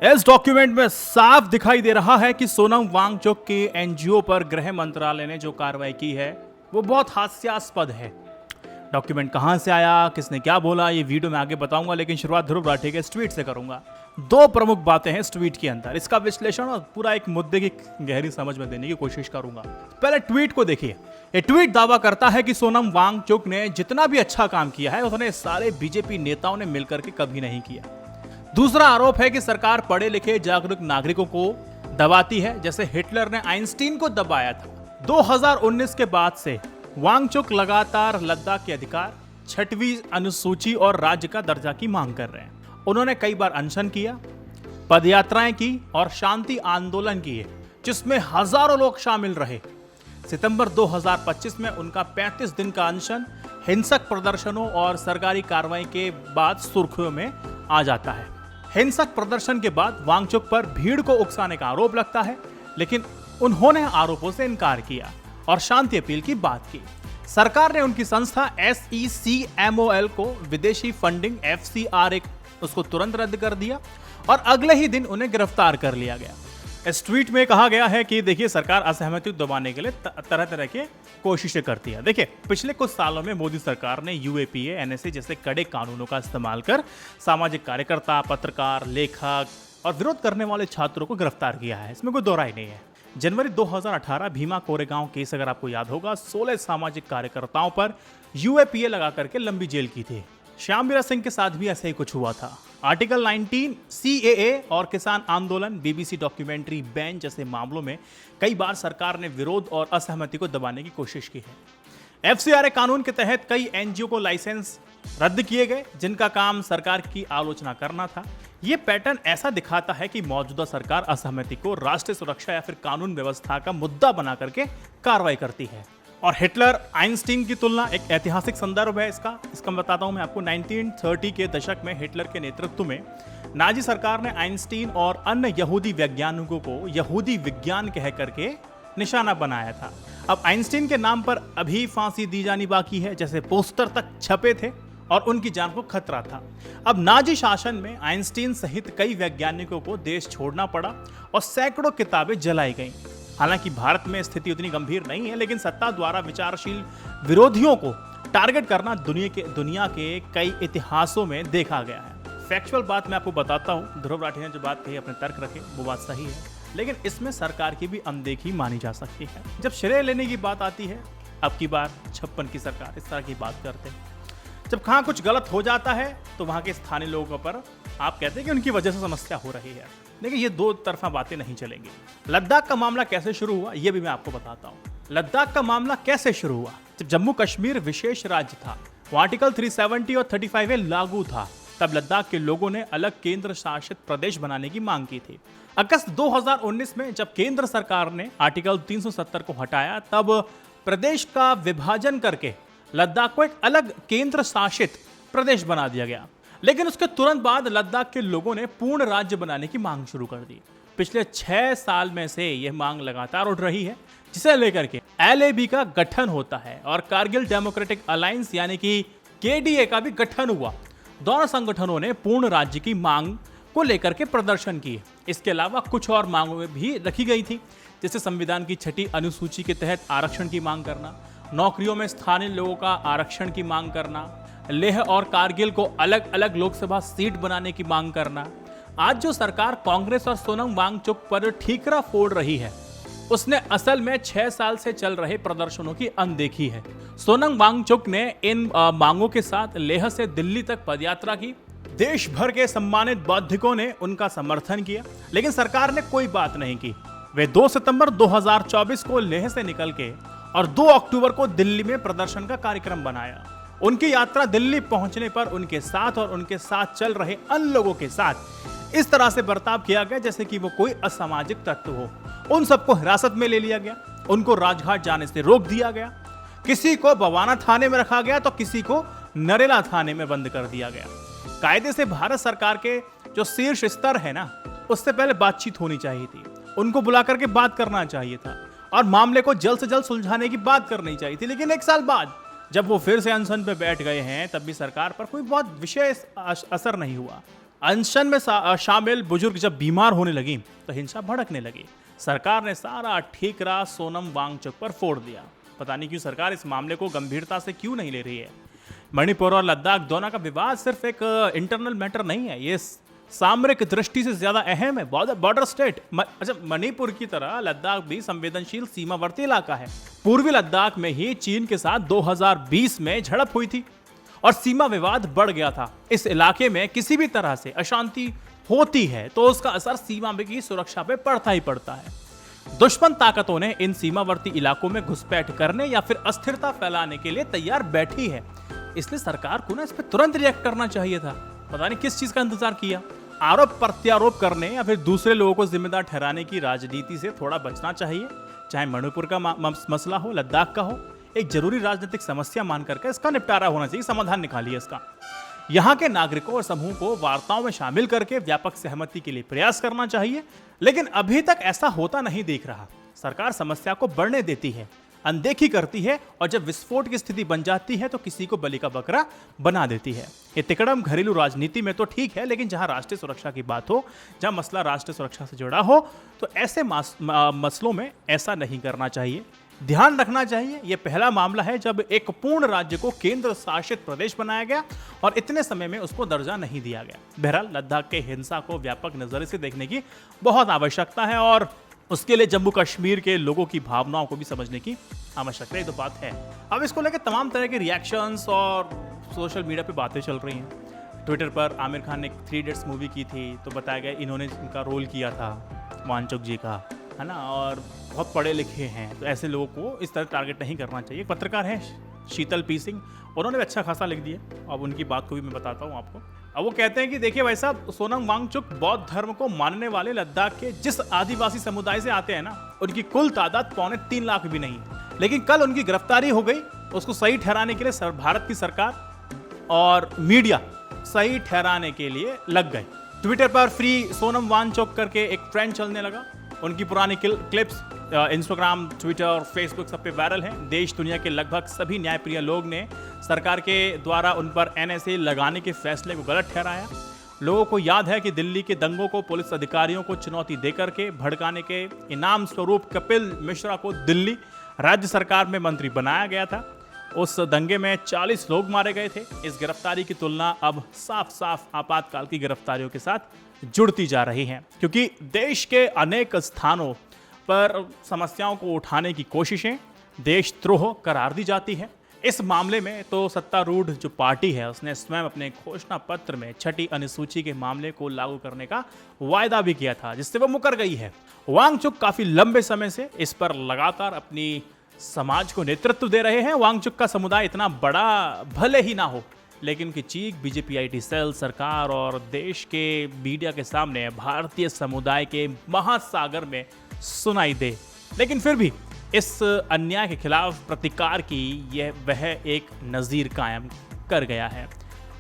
इस डॉक्यूमेंट में साफ दिखाई दे रहा है कि सोनम वांगचुक के एनजीओ पर गृह मंत्रालय ने जो कार्रवाई की है वो बहुत हास्यास्पद है। डॉक्यूमेंट कहां से आया, किसने क्या बोला, ये वीडियो में आगे बताऊंगा, लेकिन शुरुआत ध्रुव राठी के इस ट्वीट से करूंगा। दो प्रमुख बातें हैं इस ट्वीट के अंदर, इसका विश्लेषण और पूरा एक मुद्दे की गहरी समझ में देने की कोशिश करूंगा। पहले ट्वीट को देखिए। ये ट्वीट दावा करता है कि सोनम वांगचुक ने जितना भी अच्छा काम किया है उसने सारे बीजेपी नेताओं ने मिलकर के कभी नहीं किया। दूसरा आरोप है कि सरकार पढ़े लिखे जागरूक नागरिकों को दबाती है, जैसे हिटलर ने आइंस्टीन को दबाया था। 2019 के बाद से वांगचुक लगातार लद्दाख के अधिकार, 6वीं अनुसूची और राज्य का दर्जा की मांग कर रहे हैं। उन्होंने कई बार अनशन किया, पदयात्राएं की और शांति आंदोलन किए, जिसमें हजारों लोग शामिल रहे। सितंबर 2025 में उनका 35 दिन का अनशन हिंसक प्रदर्शनों और सरकारी कार्रवाई के बाद सुर्खियों में आ जाता है। हिंसक प्रदर्शन के बाद वांगचुक पर भीड़ को उकसाने का आरोप लगता है, लेकिन उन्होंने आरोपों से इनकार किया और शांति अपील की बात की। सरकार ने उनकी संस्था SECMOL को विदेशी फंडिंग FCRA उसको तुरंत रद्द कर दिया और अगले ही दिन उन्हें गिरफ्तार कर लिया गया। इस ट्वीट में कहा गया है कि देखिए, सरकार असहमति दबाने के लिए तरह तरह के कोशिशें करती है। देखिए, पिछले कुछ सालों में मोदी सरकार ने UAPA, NSA जैसे कड़े कानूनों का इस्तेमाल कर सामाजिक कार्यकर्ता, पत्रकार, लेखक और विरोध करने वाले छात्रों को गिरफ्तार किया है। इसमें कोई दो राय नहीं है। जनवरी 2018 भीमा कोरेगांव केस अगर आपको याद होगा, 16 सामाजिक कार्यकर्ताओं पर UAPA लगा करके लंबी जेल की थी। श्याम बीरा सिंह के साथ भी ऐसा ही कुछ हुआ था। आर्टिकल 19, CAA और किसान आंदोलन, BBC डॉक्यूमेंट्री बैन जैसे मामलों में कई बार सरकार ने विरोध और असहमति को दबाने की कोशिश की है। FCRA कानून के तहत कई NGO को लाइसेंस रद्द किए गए, जिनका काम सरकार की आलोचना करना था। यह पैटर्न ऐसा दिखाता है कि मौजूदा सरकार असहमति को राष्ट्रीय सुरक्षा या फिर कानून व्यवस्था का मुद्दा बना करके कार्रवाई करती है। और हिटलर आइंस्टीन की तुलना एक ऐतिहासिक संदर्भ है इसका बताता हूं मैं आपको। 1930 के दशक में हिटलर के नेतृत्व में नाजी सरकार ने आइंस्टीन और अन्य यहूदी वैज्ञानिकों को यहूदी विज्ञान कह करके निशाना बनाया था। अब आइंस्टीन के नाम पर अभी फांसी दी जानी बाकी है, जैसे पोस्टर तक छपे थे और उनकी जान को खतरा था। अब नाजी शासन में आइंस्टीन सहित कई वैज्ञानिकों को देश छोड़ना पड़ा और सैकड़ों किताबें जलाई गईं। हालांकि भारत में स्थिति उतनी गंभीर नहीं है, लेकिन सत्ता द्वारा विचारशील विरोधियों को टारगेट करना दुनिया के कई इतिहासों में देखा गया है। फैक्चुअल बात मैं आपको बताता हूं, ध्रुव राठी ने जो बात कही, अपने तर्क रखे, वो बात सही है, लेकिन इसमें सरकार की भी अनदेखी मानी जा सकती है। जब श्रेय लेने की बात आती है, अब की बार 56 की सरकार इस तरह की बात करते हैं। जब कहाँ कुछ गलत हो जाता है तो वहां के स्थानीय लोगों पर आप कहते हैं कि उनकी वजह से समस्या हो रही है। लेकिन ये दो तरफा बातें नहीं चलेंगी। लद्दाख का मामला कैसे शुरू हुआ ये भी मैं आपको बताता हूँ। लद्दाख का मामला कैसे शुरू हुआ? जब जम्मू कश्मीर विशेष राज्य था, वो आर्टिकल 370 और 35A लागू था, तब लद्दाख के लोगों ने अलग केंद्र शासित प्रदेश बनाने की मांग की थी। अगस्त 2019 में जब केंद्र सरकार ने आर्टिकल 370 को हटाया, तब प्रदेश का विभाजन करके लद्दाख को एक अलग केंद्र शासित प्रदेश बना दिया गया। लेकिन उसके तुरंत बाद लद्दाख के लोगों ने पूर्ण राज्य बनाने की मांग शुरू कर दी। पिछले 6 साल में से यह मांग लगातार उठ रही है, जिसे लेकर के LAB का गठन होता है और कारगिल डेमोक्रेटिक अलायंस यानी कि KDA का भी गठन हुआ। दोनों संगठनों ने पूर्ण राज्य की मांग को लेकर के प्रदर्शन किए। इसके अलावा कुछ और मांगें भी रखी गई थी, जैसे संविधान की 6ठी अनुसूची के तहत आरक्षण की मांग करना, नौकरियों में स्थानीय लोगों का आरक्षण की मांग करना, लेह और कारगिल को अलग अलग लोकसभा सीट बनाने की मांग करना। आज जो सरकार कांग्रेस और सोनम वांगचुक पर ठीकरा फोड़ रही है, उसने असल में 6 साल से चल रहे प्रदर्शनों की अनदेखी है। सोनम वांगचुक ने इन मांगों के साथ लेह से दिल्ली तक पदयात्रा की। देश भर के सम्मानित बौद्धिकों ने उनका समर्थन किया, लेकिन सरकार ने कोई बात नहीं की। वे 2 सितंबर 2024 को लेह से निकल के और 2 अक्टूबर को दिल्ली में प्रदर्शन का कार्यक्रम बनाया। उनकी यात्रा दिल्ली पहुंचने पर उनके साथ और उनके साथ चल रहे अन्य लोगों के साथ इस तरह से बर्ताव किया गया जैसे कि वो कोई असामाजिक तत्व हो। उन सबको हिरासत में ले लिया गया, उनको राजघाट जाने से रोक दिया गया, किसी को बवाना थाने में रखा गया तो किसी को नरेला थाने में बंद कर दिया गया। कायदे से भारत सरकार के जो शीर्ष स्तर है ना, उससे पहले बातचीत होनी चाहिए थी, उनको बुला करके बात करना चाहिए था और मामले को जल्द से जल्द सुलझाने की बात करनी चाहिए थी। लेकिन 1 साल बाद जब वो फिर से अनशन पे बैठ गए हैं, तब भी सरकार पर कोई बहुत विशेष असर नहीं हुआ। अनशन में शामिल बुजुर्ग जब बीमार होने लगी तो हिंसा भड़कने लगी। सरकार ने सारा ठीकरा सोनम वांगचुक पर फोड़ दिया। पता नहीं क्यों सरकार इस मामले को गंभीरता से क्यों नहीं ले रही है। मणिपुर और लद्दाख दोनों का विवाद सिर्फ एक इंटरनल मैटर नहीं है, ये सामरिक दृष्टि से ज्यादा अहम है। बॉर्डर स्टेट अच्छा, मणिपुर की तरह लद्दाख भी संवेदनशील सीमावर्ती इलाका है। पूर्वी लद्दाख में ही चीन के साथ 2020 में झड़प हुई थी और सीमा विवाद बढ़ गया था। इस इलाके में किसी भी तरह से अशांति होती है तो उसका असर सीमा की सुरक्षा पे पड़ता ही पड़ता है। दुश्मन ताकतों ने इन सीमावर्ती इलाकों में घुसपैठ करने या फिर अस्थिरता फैलाने के लिए तैयार बैठी है, इसलिए सरकार को ना इस पर तुरंत रिएक्ट करना चाहिए था। पता नहीं किस चीज का इंतजार किया। आरोप प्रत्यारोप करने या फिर दूसरे लोगों को जिम्मेदार ठहराने की राजनीति से थोड़ा बचना चाहिए। चाहे मणिपुर का मसला हो, लद्दाख का हो, एक जरूरी राजनीतिक समस्या मान करके इसका निपटारा होना चाहिए, समाधान निकालिए इसका। यहाँ के नागरिकों और समूह को वार्ताओं में शामिल करके व्यापक सहमति के लिए प्रयास करना चाहिए, लेकिन अभी तक ऐसा होता नहीं दिख रहा। सरकार समस्या को बढ़ने देती है, अनदेखी करती है और जब विस्फोट की स्थिति बन जाती है तो किसी को बलि का बकरा बना देती है। ये तिकड़म घरेलू राजनीति में तो ठीक है, लेकिन जहां राष्ट्रीय सुरक्षा की बात हो, जहां मसला राष्ट्रीय सुरक्षा से जुड़ा हो, तो ऐसे मसलों में ऐसा नहीं करना चाहिए। ध्यान रखना चाहिए यह पहला मामला है जब एक पूर्ण राज्य को केंद्र शासित प्रदेश बनाया गया और इतने समय में उसको दर्जा नहीं दिया गया। बहरहाल लद्दाख के हिंसा को व्यापक नजरिए से देखने की बहुत आवश्यकता है और उसके लिए जम्मू कश्मीर के लोगों की भावनाओं को भी समझने की आवश्यकता है, तो बात है। अब इसको लेकर तमाम तरह के रिएक्शंस और सोशल मीडिया पे बातें चल रही हैं। ट्विटर पर आमिर खान ने 3 इडियट्स मूवी की थी तो बताया गया इन्होंने इनका रोल किया था, वांगचुक जी का, है ना, और बहुत पढ़े लिखे हैं, तो ऐसे लोगों को इस तरह टारगेट नहीं करना चाहिए। पत्रकार हैं शीतल पी सिंह, उन्होंने भी अच्छा खासा लिख दिया। अब उनकी बात को भी मैं बताता हूँ आपको। अब वो कहते हैं कि देखिए भाई साहब, सोनम वांगचुक बौद्ध धर्म को मानने वाले लद्दाख के जिस आदिवासी समुदाय से आते हैं ना, उनकी कुल तादाद 2.25 लाख भी नहीं, लेकिन कल उनकी गिरफ्तारी हो गई। उसको सही ठहराने के लिए भारत की सरकार और मीडिया सही ठहराने के लिए लग गए। ट्विटर पर फ्री सोनम वांगचुक करके एक ट्रेंड चलने लगा। उनकी पुरानी क्लिप्स इंस्टाग्राम, ट्विटर और फेसबुक सब पे वायरल हैं। देश दुनिया के लगभग सभी न्यायप्रिय लोग ने सरकार के द्वारा उन पर NSA लगाने के फैसले को गलत ठहराया। लोगों को याद है कि दिल्ली के दंगों को पुलिस अधिकारियों को चुनौती देकर के भड़काने के इनाम स्वरूप कपिल मिश्रा को दिल्ली राज्य सरकार में मंत्री बनाया गया था। उस दंगे में 40 लोग मारे गए थे। इस गिरफ्तारी की तुलना अब साफ साफ आपातकाल की गिरफ्तारियों के साथ जुड़ती जा रही है, क्योंकि देश के अनेक स्थानों पर समस्याओं को उठाने की कोशिशें देशद्रोह करार दी जाती है। इस मामले में तो सत्तारूढ़ जो पार्टी है उसने स्वयं अपने घोषणा पत्र में 6ठी अनुसूची के मामले को लागू करने का वायदा भी किया था, जिससे वो मुकर गई है। वांगचुक काफी लंबे समय से इस पर लगातार अपनी समाज को नेतृत्व दे रहे हैं। वांगचुक का समुदाय इतना बड़ा भले ही ना हो, लेकिन उनकी चीख BJP-IT सेल, सरकार और देश के मीडिया के सामने भारतीय समुदाय के महासागर में सुनाई दे। लेकिन फिर भी इस अन्याय के खिलाफ प्रतिकार की वह एक नज़ीर कायम कर गया है।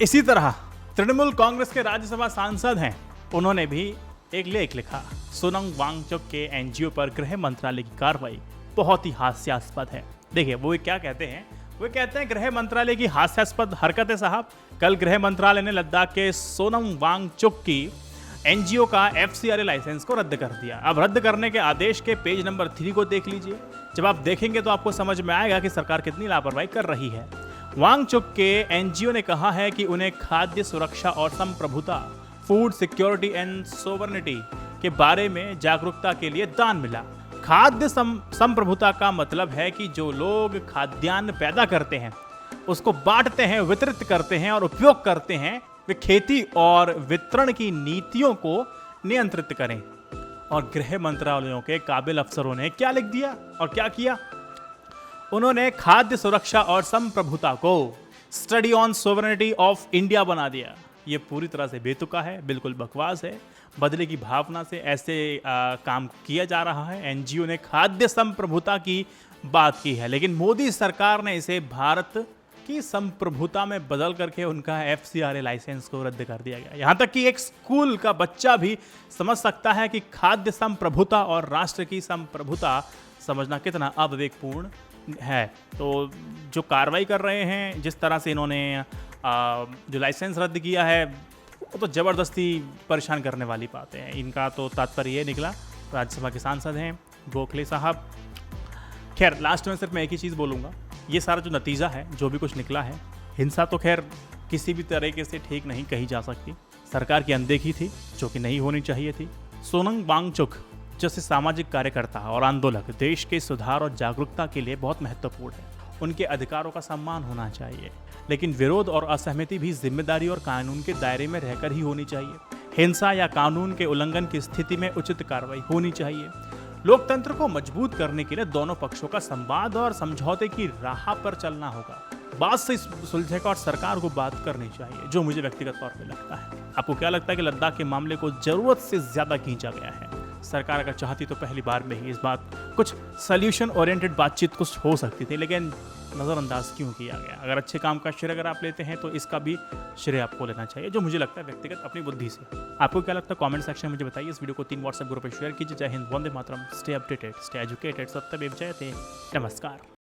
इसी तरह तृणमूल कांग्रेस के राज्यसभा सांसद हैं, उन्होंने भी एक लेख लिखा। सोनम वांगचुक के NGO पर गृह मंत्रालय की कार्रवाई बहुत ही हास्यास्पद है। देखिए वो क्या कहते हैं, वो कहते हैं गृह मंत्रालय की हास्यास्पद हरकत है साहब। कल गृह मंत्रालय ने लद्दाख के सोनम वांगचुक की NGO का FCRA लाइसेंस को रद्द कर दिया। अब रद्द करने के आदेश के पेज नंबर 3 को देख लीजिए। जब आप देखेंगे तो आपको समझ में आएगा कि सरकार कितनी लापरवाही कर रही है। वांगचुक के NGO ने कहा है कि उन्हें खाद्य सुरक्षा और संप्रभुता, फूड सिक्योरिटी एंड सोवरेनिटी के बारे में जागरूकता के लिए दान मिला। खाद्य संप्रभुता का मतलब है कि जो लोग खाद्यान्न पैदा करते हैं, उसको बांटते हैं, वितरित करते हैं और उपयोग करते हैं, वे खेती और वितरण की नीतियों को नियंत्रित करें। और गृह मंत्रालयों के काबिल अफसरों ने क्या लिख दिया और क्या किया, उन्होंने खाद्य सुरक्षा और संप्रभुता को study on sovereignty of India बना दिया। ये पूरी तरह से बेतुका है, बिल्कुल बकवास है। बदले की भावना से ऐसे काम किया जा रहा है। NGO ने खाद्य संप्रभुता की बात की है, लेकिन मोदी सरकार ने इसे भारत की संप्रभुता में बदल करके उनका FCRA लाइसेंस को रद्द कर दिया गया। यहाँ तक कि एक स्कूल का बच्चा भी समझ सकता है कि खाद्य संप्रभुता और राष्ट्र की संप्रभुता समझना कितना अविवेकपूर्ण है। तो जो कार्रवाई कर रहे हैं, जिस तरह से इन्होंने जो लाइसेंस रद्द किया है, वो तो ज़बरदस्ती परेशान करने वाली बातें हैं। इनका तो तात्पर्य ये निकला, राज्यसभा के सांसद हैं गोखले साहब। खैर लास्ट में सिर्फ मैं एक ही चीज़ बोलूँगा, ये सारा जो नतीजा है, जो भी कुछ निकला है, हिंसा तो खैर किसी भी तरीके से ठीक नहीं कही जा सकती। सरकार की अनदेखी थी जो कि नहीं होनी चाहिए थी। सोनम वांगचुक जैसे सामाजिक कार्यकर्ता और आंदोलक देश के सुधार और जागरूकता के लिए बहुत महत्वपूर्ण है। उनके अधिकारों का सम्मान होना चाहिए, लेकिन विरोध और असहमति भी जिम्मेदारी और कानून के दायरे में रहकर ही होनी चाहिए। हिंसा या कानून के उल्लंघन की स्थिति में उचित कार्रवाई होनी चाहिए। लोकतंत्र को मजबूत करने के लिए दोनों पक्षों का संवाद और समझौते की राह पर चलना होगा। बात से सुलझेगा और सरकार को बात करनी चाहिए, जो मुझे व्यक्तिगत तौर पे लगता है। आपको क्या लगता है कि लद्दाख के मामले को जरूरत से ज्यादा खींचा गया है? सरकार अगर चाहती तो पहली बार में ही इस बात कुछ सोल्यूशन ओरिएंटेड बातचीत कुछ हो सकती थी, लेकिन नज़रअंदाज क्यों किया गया? अगर अच्छे काम का श्रेय अगर आप लेते हैं तो इसका भी श्रेय आपको लेना चाहिए, जो मुझे लगता है व्यक्तिगत अपनी बुद्धि से। आपको क्या लगता है कमेंट सेक्शन में मुझे बताइए। इस वीडियो को 3 व्हाट्सएप ग्रुप पर शेयर कीजिए। जय Hind, Vande Mataram, stay updated, stay educated, सत्यमेव जयते। नमस्कार।